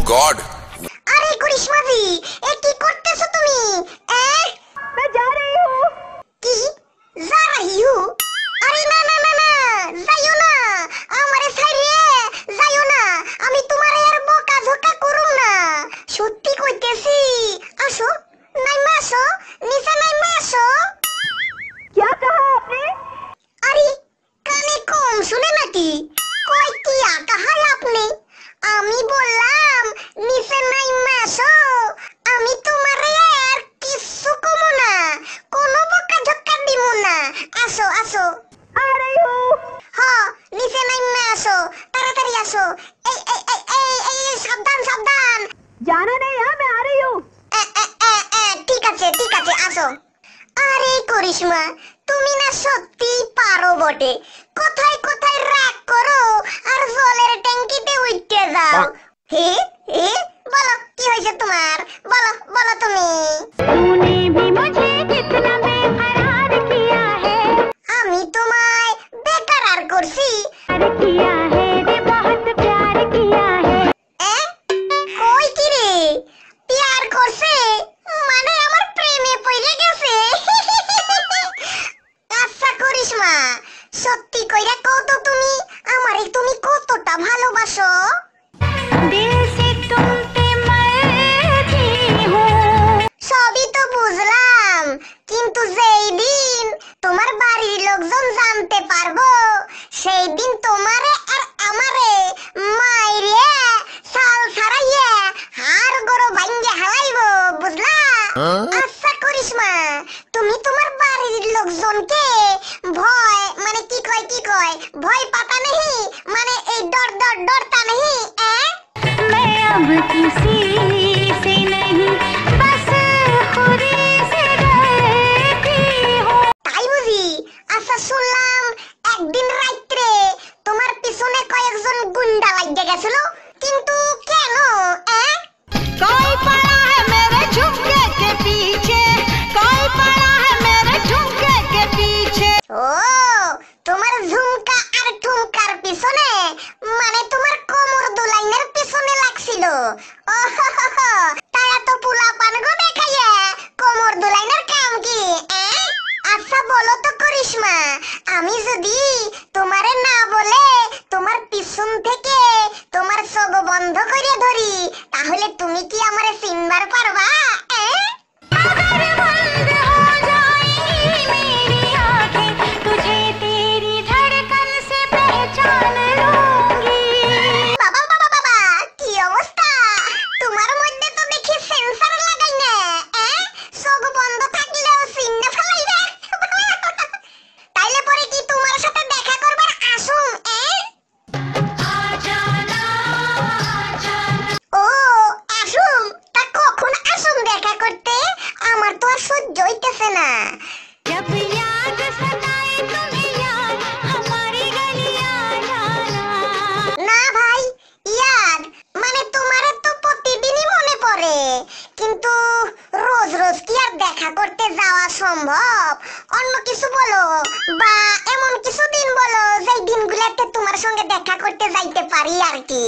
God. अरे करिश्मा दी, ए की करतेছো তুমি? मैं जा रही हूँ। কি যা रही हूँ? আরে না না না না, যাইও না, আমারে ছাইরে যাইও না, আমি তোমারে আর বকা ঝকা করুম না, সত্যি কইতেছি। আসো, নাইমা আসো, নিচে নাইমা আসো। क्या कहा आपने? আরে কানে কম শুনে নাকি? কই কি আকাহাই আপনি? আমি বললাম নিচে নাইমা আসো, আমি তোমারে আর কিছু কমু না, কোনো বকা ঝকা দিমু না। আসো আসো। आ रही हूँ। হ্যাঁ, নিচে নাইমা আসো, তাড়াতাড়ি আসো। এই এই এই এই এই সাবধান সাবধান। जाना नहीं है, मैं आ रही हूँ। ঠিক আছে আসো। আরে করিশ্মা, তুমি না সত্যি পারো বটে, কোথায় কোথায় রাগ করো আর জলের ট্যাঙ্কিতে উঠতে যাও। হে হে, বলো কি হয়েছে তোমার, বলো বলো তুমি। तूने भी मुझे कितना बेकरार किया है। আমি তোমায় বেকার করছি? प्यार किया है रे, बहुत प्यार किया है। কই কি রে, প্যার করছে মানে আমার প্রেমে পড়ে গেছে? আচ্ছা করিশ্মা, সত্যি কইরা কও তো তুমি আমারে তুমি কতটা ভালোবাসো? दिल से तुम पे मरती हूँ। সবই তো বুঝলাম, কিন্তু যেই দিন তোমার বাড়ির লোকজন জানতে পারবো, সেই দিন তোমারে আর আমারে মাইরে সাল ছাড়াইয়া হাড় গরো ভাঙ্গে হালাইবো, বুঝলা? আচ্ছা করিশ্মা, তুমি তোমার বাড়ির লোকজনকে ভয় মানে কি কয় ভয় পাতা নেই, মানে এই ডরতা নেই? मैं अब किसी से नहीं, बस खुद से डरती हूँ। তাই বুঝি? আচ্ছা শুনলাম একদিন রাত্রে তোমার পিছনে কয়েকজন গুন্ডা লাগিয়ে গেছিল, কিন্তু কেন? कोई पड़ा है मेरे झुमके के पीछे, कोई पड़ा है मेरे झुमके के पीछे। ও তোমার ঝুমকা আর ঠুমকার পিছনে, মানে তোমার কোমর দুলাইনের পিছনে লাগছিল। ও তাই তো পুলা পানগো দেখাইয়া কোমর দুলাইনের কাম কি? আচ্ছা বলো তো করিশ্মা, আমি যদি তোমারে না বলে তোমার পিছন থেকে তোমার চোখ বন্ধ করে ধরি, তাহলে তুমি কি আমারে চিনবার পারবা? अगर बंद हो जाएंगी मेरी आँखें, तुझे तेरी धड़कन से पहचान लूंगी। বাবা বাবা বাবা, কি অবস্থা তোমার মধ্যে, তো দেখি সেন্সর লাগাই না। চোখ বন্ধ থাকলেও চিন্না ফেলাইবে। তাইলে পরে কি তোমার সাথে দেখা করবার আসুম? ও আসুম, তা কখন আসুম দেখা করতে? আমার তো আর সহ্য হইতেছে না। जब याद सताए तुम्हें याद, हमारी गलियां जाना। না ভাই, ইয়াদ মানে তোমারে তো প্রতিদিনই মনে পড়ে, কিন্তু রোজ রোজ কি আর দেখা করতে যাওয়া সম্ভব? অন্য কিছু বলো, বা এমন কিছু দিন বলো যেই দিনগুলোতে তোমার সঙ্গে দেখা করতে যাইতে পারি আর কি।